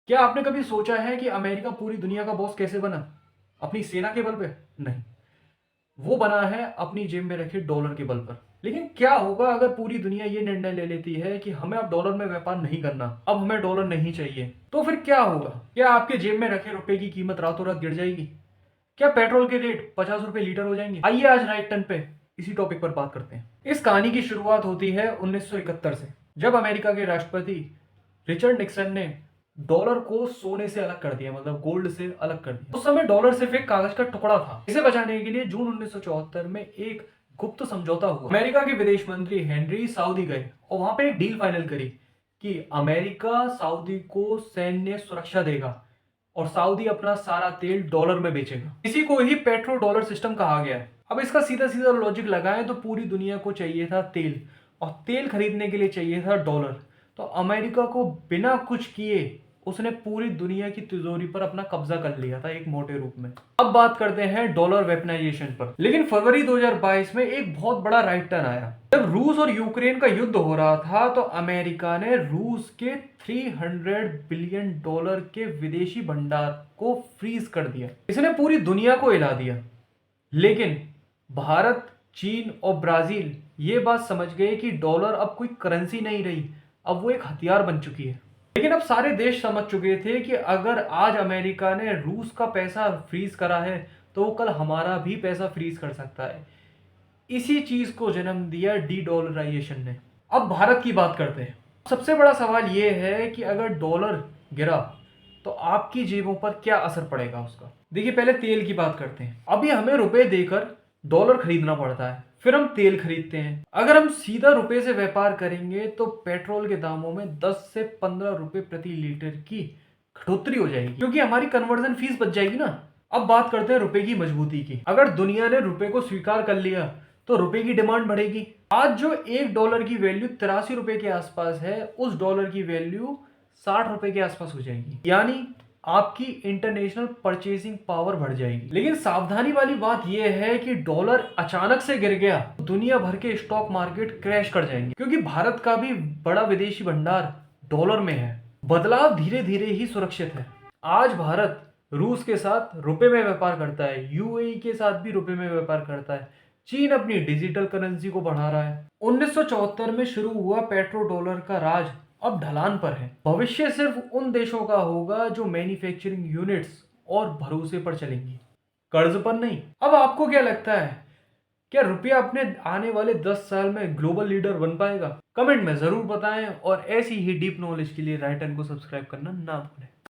क्या आपने कभी सोचा है कि अमेरिका पूरी दुनिया का बॉस कैसे बना? अपनी सेना के बल पे? नहीं, वो बना है अपनी जेब में रखे डॉलर के बल पर। लेकिन क्या होगा अगर पूरी दुनिया ये निर्णय ले लेती है कि हमें अब डॉलर में व्यापार नहीं करना, अब हमें डॉलर नहीं चाहिए, तो फिर क्या होगा? क्या आपके जेब में रखे रुपए की कीमत रातों रात गिर जाएगी? क्या पेट्रोल के रेट 50 रुपए लीटर हो जाएंगे? आइए आज राइट टर्न पे इसी टॉपिक पर बात करते हैं। इस कहानी की शुरुआत होती है 1971 से, जब अमेरिका के राष्ट्रपति रिचर्ड निक्सन ने डॉलर को सोने से अलग कर दिया, मतलब गोल्ड से अलग कर दिया। उस समय डॉलर सिर्फ एक कागज का टुकड़ा था। इसे बचाने के लिए जून 1974 में एक गुप्त समझौता हुआ। अमेरिका के विदेश मंत्री हेनरी सऊदी गए और वहां पे एक डील फाइनल करी कि अमेरिका सऊदी को सैन्य सुरक्षा देगा और सऊदी अपना सारा तेल डॉलर में बेचेगा। इसी को ही पेट्रो डॉलर सिस्टम कहा गया है। अब इसका सीधा सीधा लॉजिक लगाएं तो पूरी दुनिया को चाहिए था तेल, और तेल खरीदने के लिए चाहिए था डॉलर। तो अमेरिका को बिना कुछ किए उसने पूरी दुनिया की तिजोरी पर अपना कब्जा कर लिया था एक मोटे रूप में। अब बात करते हैं डॉलर वेपनाइजेशन पर। लेकिन फरवरी 2022 में एक बहुत बड़ा राइट टर्न आया। जब रूस और यूक्रेन का युद्ध हो रहा था तो अमेरिका ने रूस के 300 बिलियन डॉलर के विदेशी भंडार को फ्रीज कर दिया। इसने पूरी दुनिया को हिला दिया। लेकिन भारत, चीन और ब्राजील ये बात समझ गए कि डॉलर अब कोई करेंसी नहीं रही, अब वो एक हथियार बन चुकी है। लेकिन अब सारे देश समझ चुके थे कि अगर आज अमेरिका ने रूस का पैसा फ्रीज करा है तो वो कल हमारा भी पैसा फ्रीज कर सकता है। इसी चीज को जन्म दिया डी डॉलराइजेशन ने। अब भारत की बात करते हैं। सबसे बड़ा सवाल यह है कि अगर डॉलर गिरा तो आपकी जेबों पर क्या असर पड़ेगा उसका। देखिए, पहले तेल की बात करते हैं। अभी हमें रुपए देकर डॉलर खरीदना पड़ता है, फिर हम तेल खरीदते हैं। अगर हम सीधा रुपए से व्यापार करेंगे तो पेट्रोल के दामों में 10 से 15 रुपए प्रति लीटर की कटौती हो जाएगी, क्योंकि हमारी कन्वर्जन फीस बच जाएगी ना। अब बात करते हैं रुपए की मजबूती की। अगर दुनिया ने रुपए को स्वीकार कर लिया तो रुपए की डिमांड बढ़ेगी। आज जो एक डॉलर की वैल्यू 83 रुपए के आसपास है, उस डॉलर की वैल्यू 60 रुपए के आसपास हो जाएगी, यानी आपकी इंटरनेशनल परचेसिंग पावर बढ़ जाएगी। लेकिन सावधानी वाली बात यह है कि डॉलर अचानक से गिर गया, दुनिया भर के स्टॉक मार्केट क्रैश कर जाएंगे, क्योंकि भारत का भी बड़ा विदेशी भंडार डॉलर में है। बदलाव धीरे धीरे ही सुरक्षित है। आज भारत रूस के साथ रुपए में व्यापार करता है, यूएई के साथ भी रुपए में व्यापार करता है। चीन अपनी डिजिटल करेंसी को बढ़ा रहा है। 1974 में शुरू हुआ पेट्रो डॉलर का राज अब ढलान पर है। भविष्य सिर्फ उन देशों का होगा जो मैन्युफैक्चरिंग यूनिट्स और भरोसे पर चलेंगी, कर्ज पर नहीं। अब आपको क्या लगता है, क्या रुपया अपने आने वाले 10 साल में ग्लोबल लीडर बन पाएगा? कमेंट में जरूर बताएं और ऐसी ही डीप नॉलेज के लिए राइटन को सब्सक्राइब करना ना भूलें।